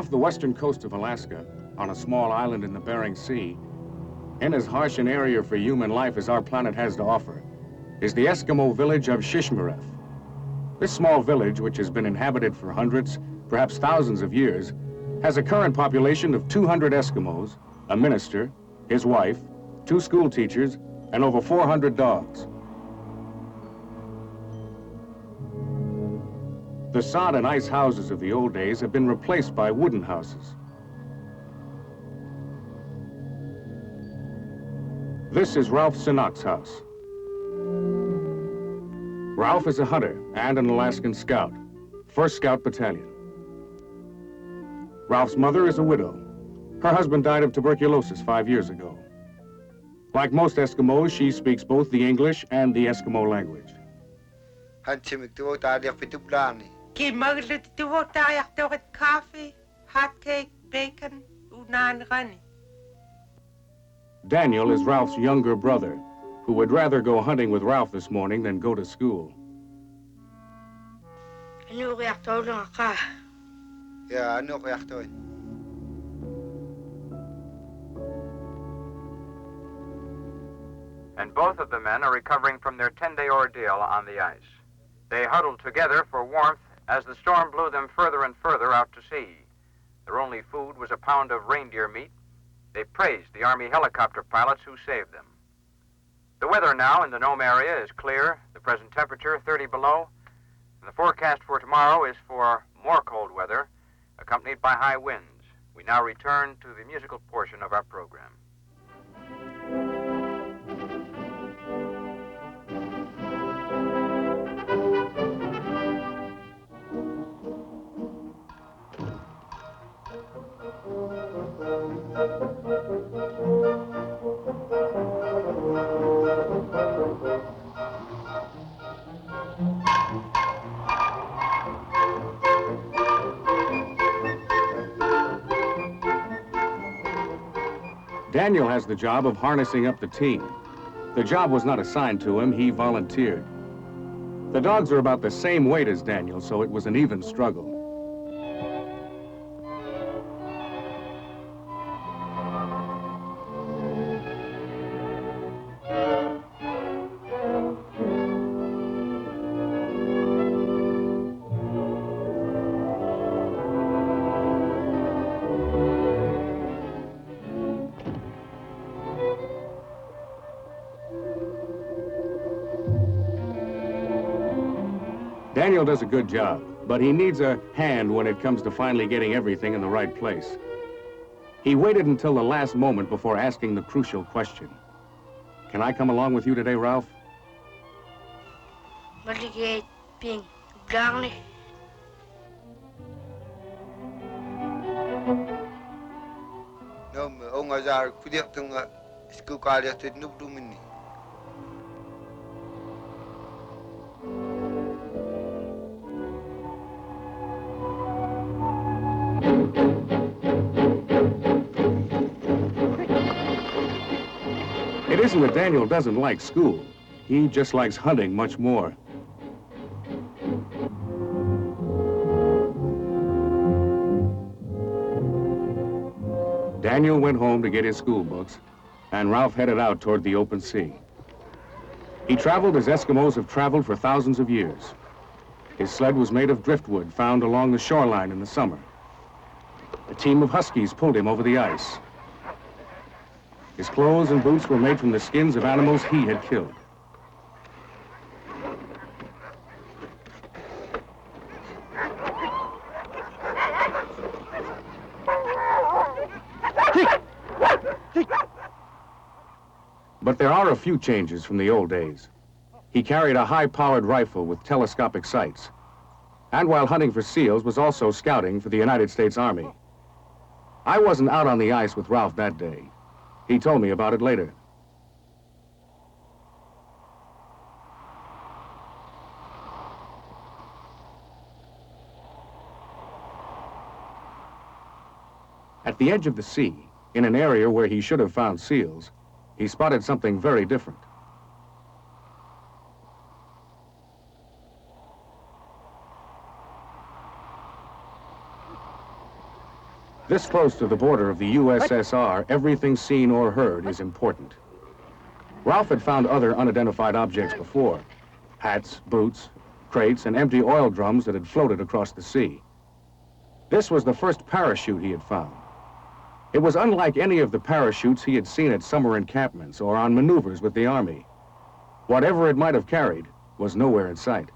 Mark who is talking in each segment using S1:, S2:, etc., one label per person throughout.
S1: Off the western coast of Alaska, on a small island in the Bering Sea, in as harsh an area for human life as our planet has to offer, is the Eskimo village of Shishmaref. This small village, which has been inhabited for hundreds, perhaps thousands of years, has a current population of 200 Eskimos, a minister, his wife, 2 school teachers, and over 400 dogs. The sod and ice houses of the old days have been replaced by wooden houses. This is Ralph Sinnock's house. Ralph is a hunter and an Alaskan Scout, 1st Scout Battalion. Ralph's mother is a widow. Her husband died of tuberculosis 5 years ago. Like most Eskimos, she speaks both the English and the Eskimo language.
S2: Coffee, hot cake, bacon, unan.
S1: Daniel is Ralph's younger brother, who would rather go hunting with Ralph this morning than go to school.
S3: Yeah, I know where you're
S4: And both of the men are recovering from their 10-day ordeal on the ice. They huddled together for warmth as the storm blew them further and further out to sea. Their only food was a pound of reindeer meat. They praised the Army helicopter pilots who saved them. The weather now in the Nome area is clear, the present temperature 30 below, and the forecast for tomorrow is for more cold weather, accompanied by high winds. We now return to the musical portion of our program.
S1: Daniel has the job of harnessing up the team. The job was not assigned to him, he volunteered. The dogs are about the same weight as Daniel, so it was an even struggle. Daniel does a good job, but he needs a hand when it comes to finally getting everything in the right place. He waited until the last moment before asking the crucial question. Can I come along with you today, Ralph? It isn't that Daniel doesn't like school. He just likes hunting much more. Daniel went home to get his school books, and Ralph headed out toward the open sea. He traveled as Eskimos have traveled for thousands of years. His sled was made of driftwood found along the shoreline in the summer. A team of huskies pulled him over the ice. His clothes and boots were made from the skins of animals he had killed. But there are a few changes from the old days. He carried a high-powered rifle with telescopic sights, and while hunting for seals was also scouting for the United States Army. I wasn't out on the ice with Ralph that day. He told me about it later. At the edge of the sea, in an area where he should have found seals, he spotted something very different. This close to the border of the USSR, everything seen or heard is important. Ralph had found other unidentified objects before. Hats, boots, crates, and empty oil drums that had floated across the sea. This was the first parachute he had found. It was unlike any of the parachutes he had seen at summer encampments or on maneuvers with the Army. Whatever it might have carried was nowhere in sight.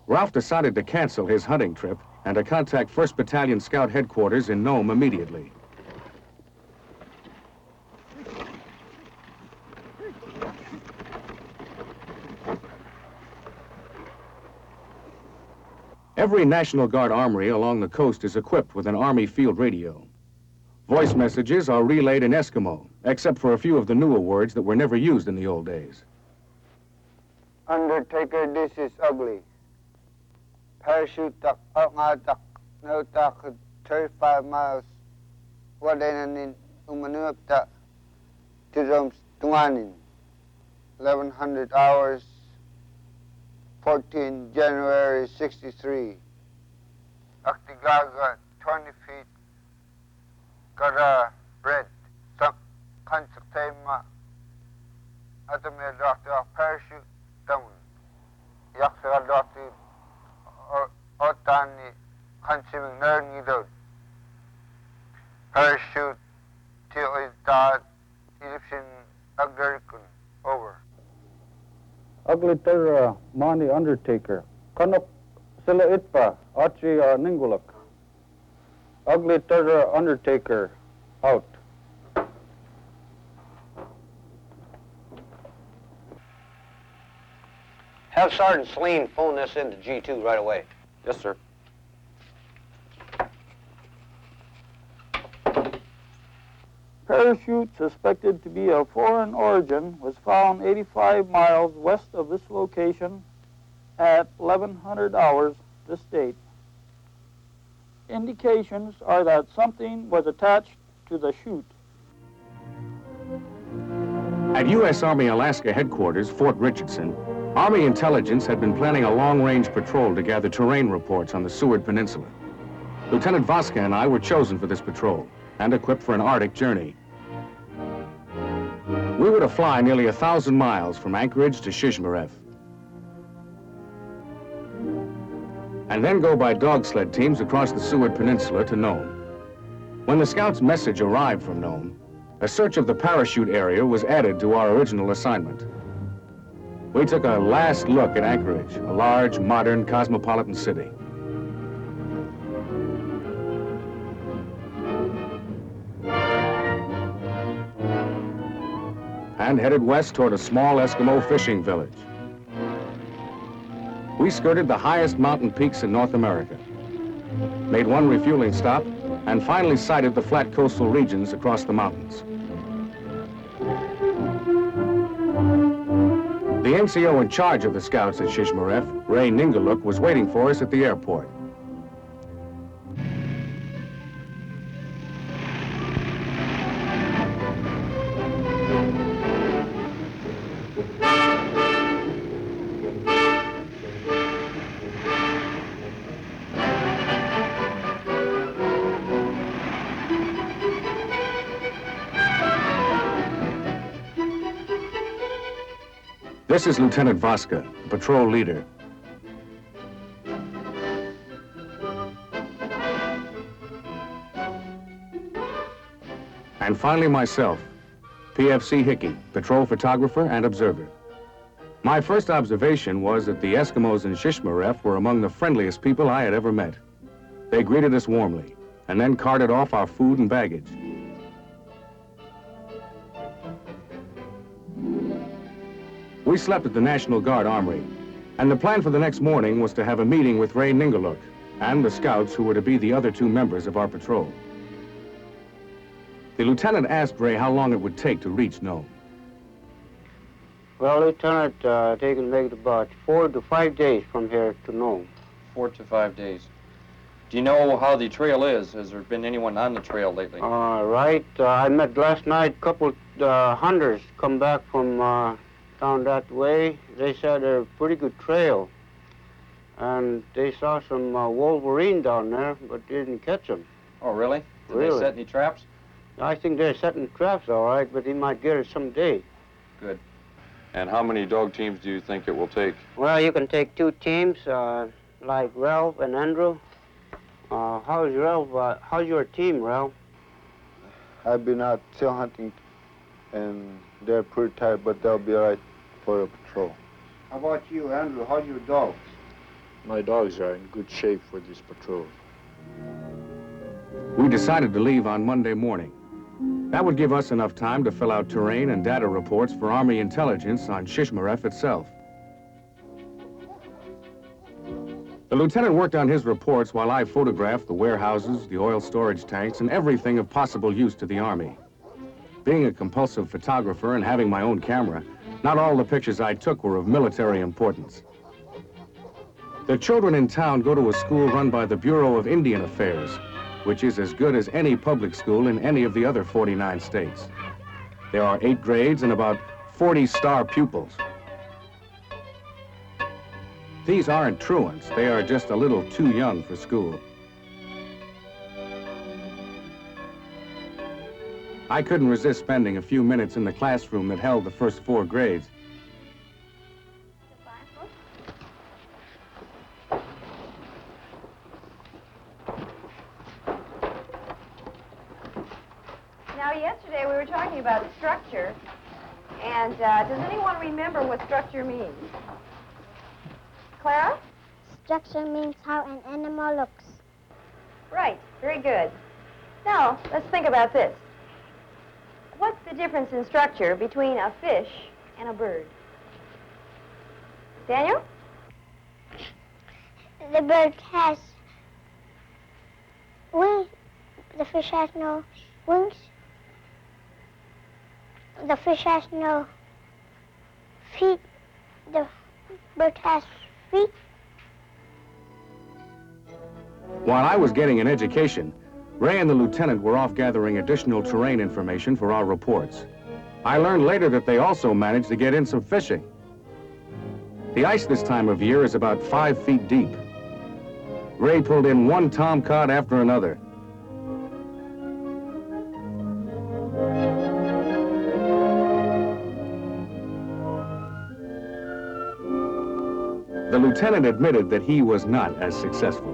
S1: Ralph decided to cancel his hunting trip and to contact 1st Battalion Scout headquarters in Nome immediately. Every National Guard armory along the coast is equipped with an Army field radio. Voice messages are relayed in Eskimo, except for a few of the newer words that were never used in the old days.
S3: Undertaker, this is ugly. Parachute tak ngatak no tak 35 miles. Wadanin umanup ta tiroms tunganin. 1100 hours. 14 January 63. Aktigaga 20 feet. Kara bread. Sak kansaktema. Atamir doctor parachute down. Yaksa doctor. Otani kansiming nernidod. Parachute till is that Egyptian agdarikun. Over.
S5: Ugly Terra Mani Undertaker. Kanok Sila Itpa Achi Ningulak. Ugly Terra Undertaker. Out.
S6: Have Sergeant Celine phone this into G2 right away.
S7: Yes, sir.
S5: Parachute suspected to be of foreign origin was found 85 miles west of this location at 1100 hours this date. Indications are that something was attached to the chute.
S1: At U.S. Army Alaska headquarters, Fort Richardson, Army intelligence had been planning a long-range patrol to gather terrain reports on the Seward Peninsula. Lieutenant Vasca and I were chosen for this patrol and equipped for an Arctic journey. We were to fly nearly 1,000 miles from Anchorage to Shishmaref, and then go by dog sled teams across the Seward Peninsula to Nome. When the Scouts' message arrived from Nome, a search of the parachute area was added to our original assignment. We took a last look at Anchorage, a large, modern, cosmopolitan city. And headed west toward a small Eskimo fishing village. We skirted the highest mountain peaks in North America, made one refueling stop, and finally sighted the flat coastal regions across the mountains. The NCO in charge of the Scouts at Shishmaref, Ray Ningaluk, was waiting for us at the airport. This is Lieutenant Vasca, patrol leader. And finally myself, PFC Hickey, patrol photographer and observer. My first observation was that the Eskimos in Shishmaref were among the friendliest people I had ever met. They greeted us warmly and then carted off our food and baggage. We slept at the National Guard Armory, and the plan for the next morning was to have a meeting with Ray Ningaluk and the Scouts who were to be the other two members of our patrol. The lieutenant asked Ray how long it would take to reach Nome.
S3: Well, Lieutenant, they can make it about 4 to 5 days from here to Nome.
S7: 4 to 5 days. Do you know how the trail is? Has there been anyone on the trail lately?
S8: Right. I met last night a couple hunters come back from down that way. They said a pretty good trail. And they saw some wolverine down there, but didn't catch them.
S7: Oh, really? Did
S8: Really?
S7: they set any traps?
S8: I think they're setting traps all right, but they might get it someday.
S7: Good.
S9: And how many dog teams do you think it will take?
S8: Well, you can take 2 teams, like Ralph and Andrew. How's Ralph? How's your team, Ralph?
S3: I've been out seal hunting, and they're pretty tired, but they'll be all right for a patrol.
S8: How about you, Andrew? How's your dogs?
S10: My dogs are in good shape for this patrol.
S1: We decided to leave on Monday morning. That would give us enough time to fill out terrain and data reports for Army intelligence on Shishmaref itself. The lieutenant worked on his reports while I photographed the warehouses, the oil storage tanks, and everything of possible use to the Army. Being a compulsive photographer and having my own camera, not all the pictures I took were of military importance. The children in town go to a school run by the Bureau of Indian Affairs, which is as good as any public school in any of the other 49 states. There are 8 grades and about 40 star pupils. These aren't truants. They are just a little too young for school. I couldn't resist spending a few minutes in the classroom that held the first 4 grades.
S11: Now, yesterday we were talking about structure, and does anyone remember what structure means? Clara?
S12: Structure means how an animal looks.
S11: Right, very good. Now, let's think about this. What's the difference in structure between a fish and a bird? Daniel?
S12: The bird has wings. The fish has no wings. The fish has no feet. The bird has feet.
S1: While I was getting an education, Ray and the lieutenant were off gathering additional terrain information for our reports. I learned later that they also managed to get in some fishing. The ice this time of year is about 5 feet deep. Ray pulled in one tomcod after another. The lieutenant admitted that he was not as successful.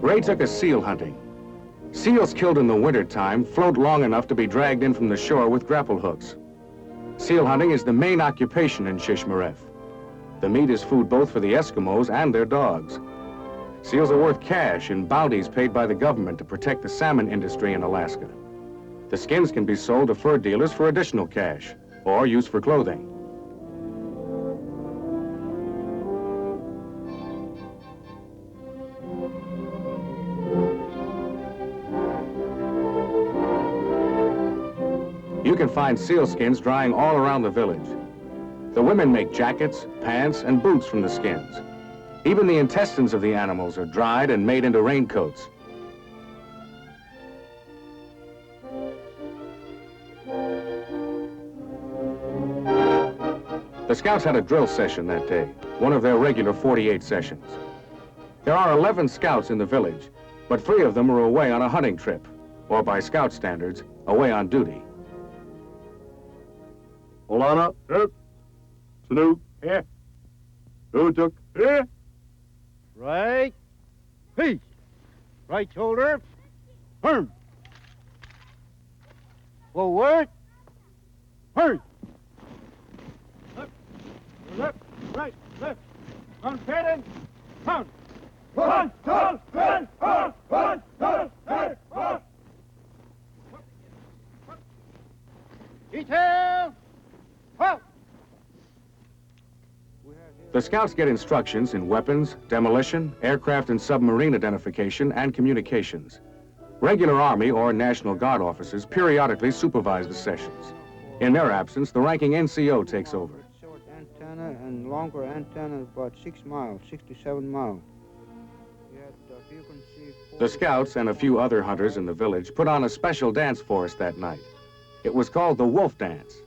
S1: Ray took us seal hunting. Seals killed in the wintertime float long enough to be dragged in from the shore with grapple hooks. Seal hunting is the main occupation in Shishmaref. The meat is food both for the Eskimos and their dogs. Seals are worth cash in bounties paid by the government to protect the salmon industry in Alaska. The skins can be sold to fur dealers for additional cash or used for clothing. You can find seal skins drying all around the village. The women make jackets, pants, and boots from the skins. Even the intestines of the animals are dried and made into raincoats. The Scouts had a drill session that day, one of their regular 48 sessions. There are 11 Scouts in the village, but 3 of them are away on a hunting trip, or by Scout standards, away on duty.
S10: Olana. Here. Salute. Here. Utuk. Here. Right. Peace. Right shoulder. Turn. Forward. Turn. Left, right, left. On heading. Count. One, two, three, four. One, two, three, four. Detail. Halt.
S1: The Scouts get instructions in weapons, demolition, aircraft and submarine identification, and communications. Regular Army or National Guard officers periodically supervise the sessions. In their absence, the ranking NCO takes over.
S8: Short antenna and longer antenna, about 6 miles, 6 to 7 miles. You can see
S1: The scouts and a few other hunters in the village put on a special dance for us that night. It was called the Wolf Dance.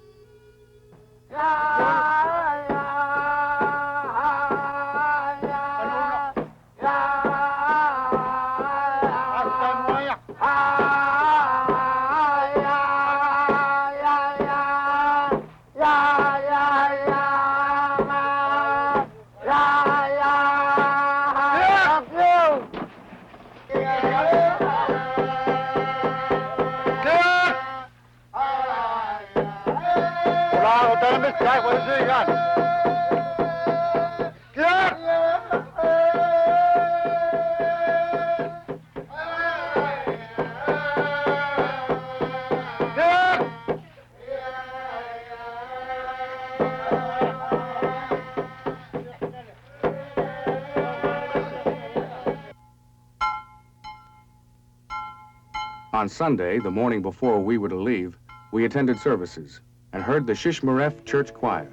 S1: On Sunday, the morning before we were to leave, we attended services and heard the Shishmaref Church Choir.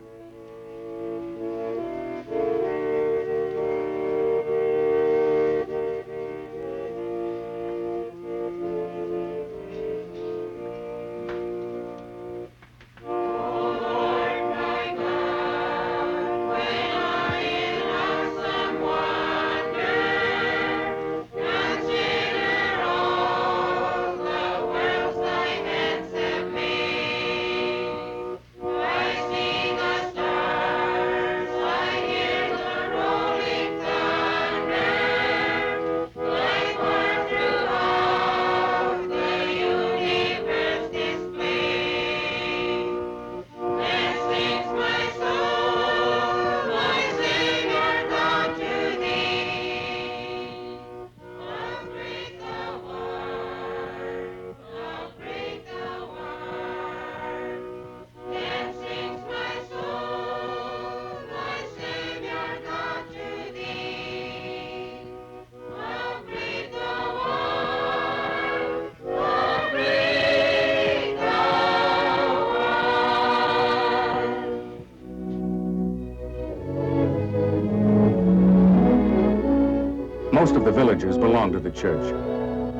S1: Most of the villagers belonged to the church.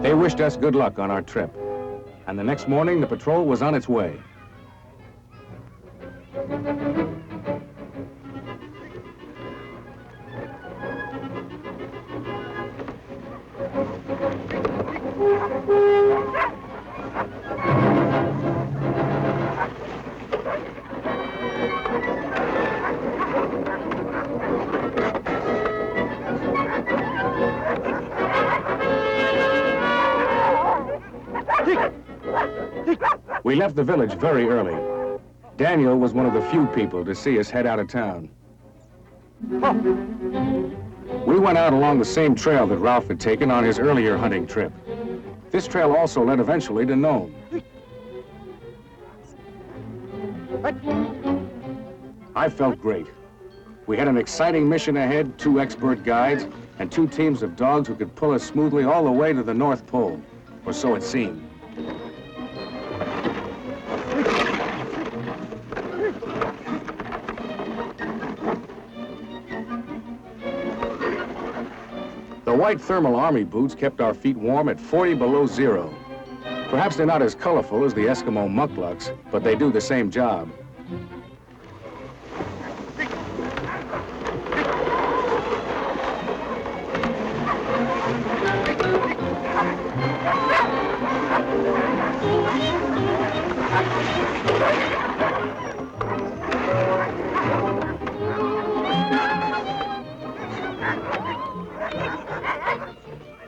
S1: They wished us good luck on our trip. And the next morning, the patrol was on its way. We left the village very early. Daniel was one of the few people to see us head out of town. We went out along the same trail that Ralph had taken on his earlier hunting trip. This trail also led eventually to Nome. I felt great. We had an exciting mission ahead, 2 expert guides, and 2 teams of dogs who could pull us smoothly all the way to the North Pole, or so it seemed. The white thermal army boots kept our feet warm at 40 below zero. Perhaps they're not as colorful as the Eskimo mucklucks, but they do the same job.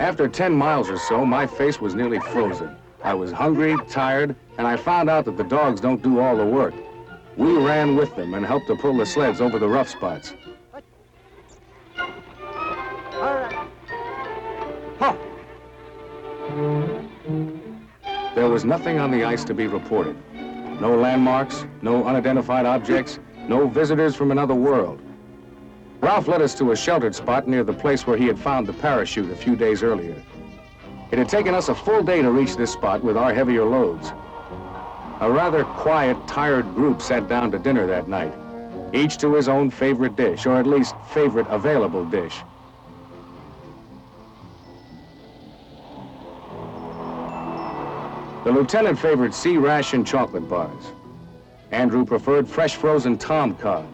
S1: After 10 miles or so, my face was nearly frozen. I was hungry, tired, and I found out that the dogs don't do all the work. We ran with them and helped to pull the sleds over the rough spots. There was nothing on the ice to be reported. No landmarks, no unidentified objects, no visitors from another world. Ralph led us to a sheltered spot near the place where he had found the parachute a few days earlier. It had taken us a full day to reach this spot with our heavier loads. A rather quiet, tired group sat down to dinner that night, each to his own favorite dish, or at least favorite available dish. The lieutenant favored sea ration chocolate bars. Andrew preferred fresh frozen tom cod.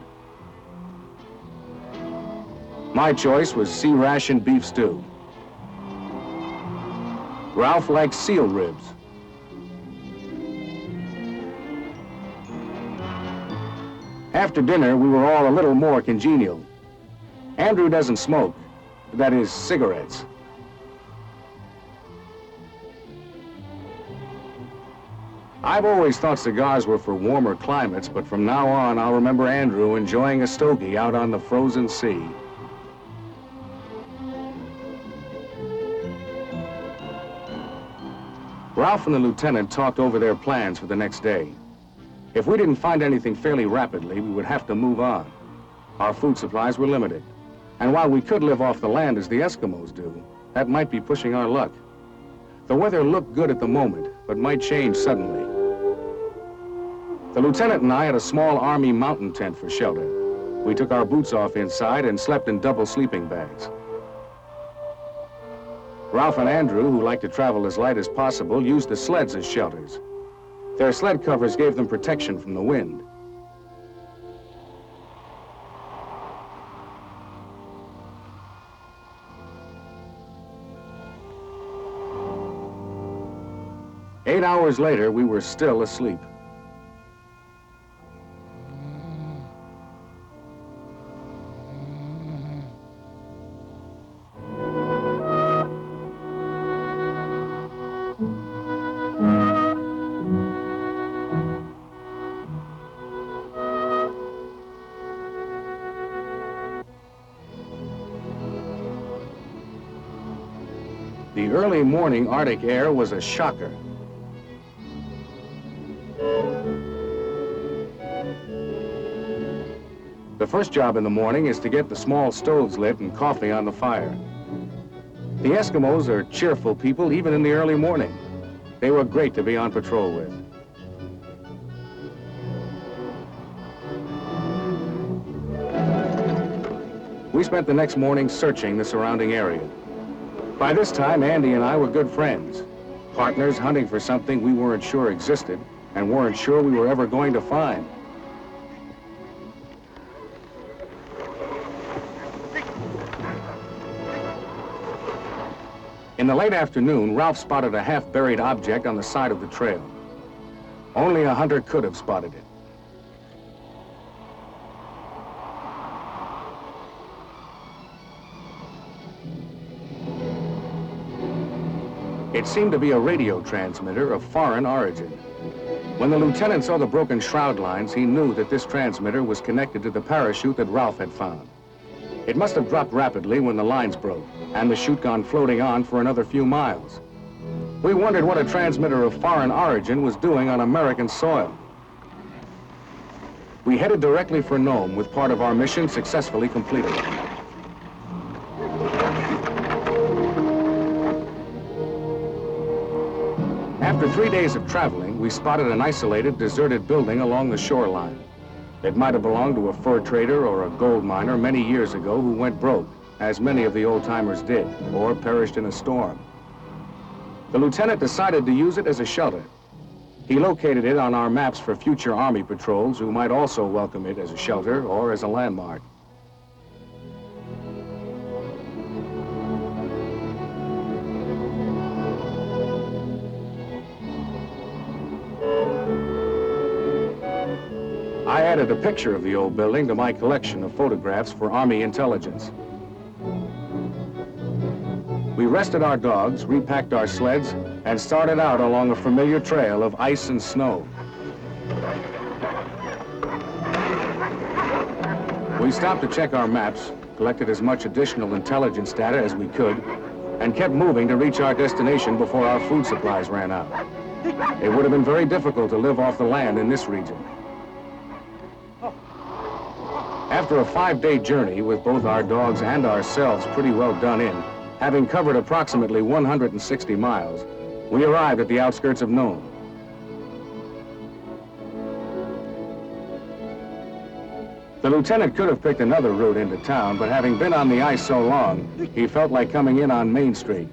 S1: My choice was sea ration beef stew. Ralph liked seal ribs. After dinner, we were all a little more congenial. Andrew doesn't smoke, that is, cigarettes. I've always thought cigars were for warmer climates, but from now on, I'll remember Andrew enjoying a stogie out on the frozen sea. Ralph and the lieutenant talked over their plans for the next day. If we didn't find anything fairly rapidly, we would have to move on. Our food supplies were limited. And while we could live off the land as the Eskimos do, that might be pushing our luck. The weather looked good at the moment, but might change suddenly. The lieutenant and I had a small Army mountain tent for shelter. We took our boots off inside and slept in double sleeping bags. Ralph and Andrew, who liked to travel as light as possible, used the sleds as shelters. Their sled covers gave them protection from the wind. Eight hours later, we were still asleep. The early morning Arctic air was a shocker. The first job in the morning is to get the small stoves lit and coffee on the fire. The Eskimos are cheerful people even in the early morning. They were great to be on patrol with. We spent the next morning searching the surrounding area. By this time, Andy and I were good friends, partners hunting for something we weren't sure existed and weren't sure we were ever going to find. In the late afternoon, Ralph spotted a half-buried object on the side of the trail. Only a hunter could have spotted it. It seemed to be a radio transmitter of foreign origin. When the lieutenant saw the broken shroud lines, he knew that this transmitter was connected to the parachute that Ralph had found. It must have dropped rapidly when the lines broke, and the chute gone floating on for another few miles. We wondered what a transmitter of foreign origin was doing on American soil. We headed directly for Nome with part of our mission successfully completed. After 3 days of traveling, we spotted an isolated, deserted building along the shoreline. It might have belonged to a fur trader or a gold miner many years ago who went broke, as many of the old-timers did, or perished in a storm. The lieutenant decided to use it as a shelter. He located it on our maps for future Army patrols who might also welcome it as a shelter or as a landmark. I added a picture of the old building to my collection of photographs for Army intelligence. We rested our dogs, repacked our sleds, and started out along a familiar trail of ice and snow. We stopped to check our maps, collected as much additional intelligence data as we could, and kept moving to reach our destination before our food supplies ran out. It would have been very difficult to live off the land in this region. After a 5-day journey with both our dogs and ourselves pretty well done in, having covered approximately 160 miles, we arrived at the outskirts of Nome. The lieutenant could have picked another route into town, but having been on the ice so long, he felt like coming in on Main Street.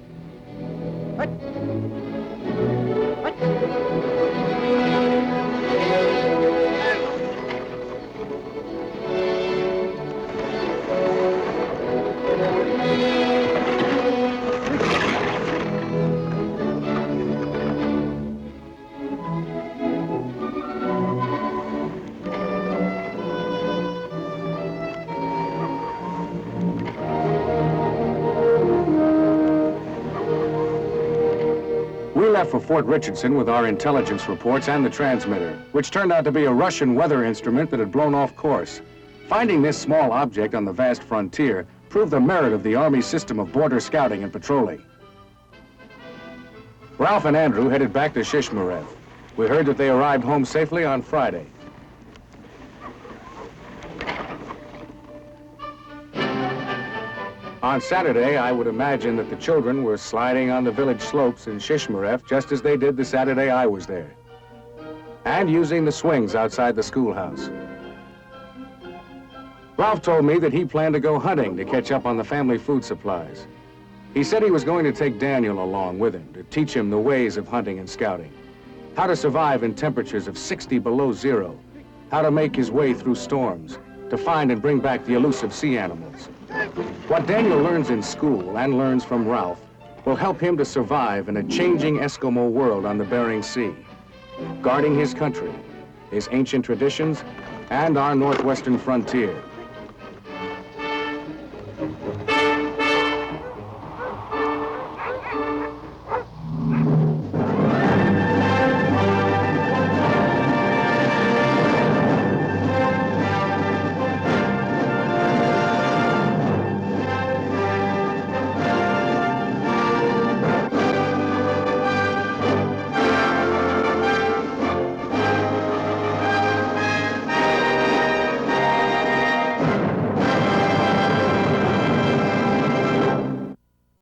S1: We left for Fort Richardson with our intelligence reports and the transmitter, which turned out to be a Russian weather instrument that had blown off course. Finding this small object on the vast frontier proved the merit of the Army system of border scouting and patrolling. Ralph and Andrew headed back to Shishmaref. We heard that they arrived home safely on Friday. On Saturday, I would imagine that the children were sliding on the village slopes in Shishmaref just as they did the Saturday I was there, and using the swings outside the schoolhouse. Ralph told me that he planned to go hunting to catch up on the family food supplies. He said he was going to take Daniel along with him to teach him the ways of hunting and scouting, how to survive in temperatures of 60 below zero, how to make his way through storms, to find and bring back the elusive sea animals. What Daniel learns in school and learns from Ralph will help him to survive in a changing Eskimo world on the Bering Sea, guarding his country, his ancient traditions, and our northwestern frontier.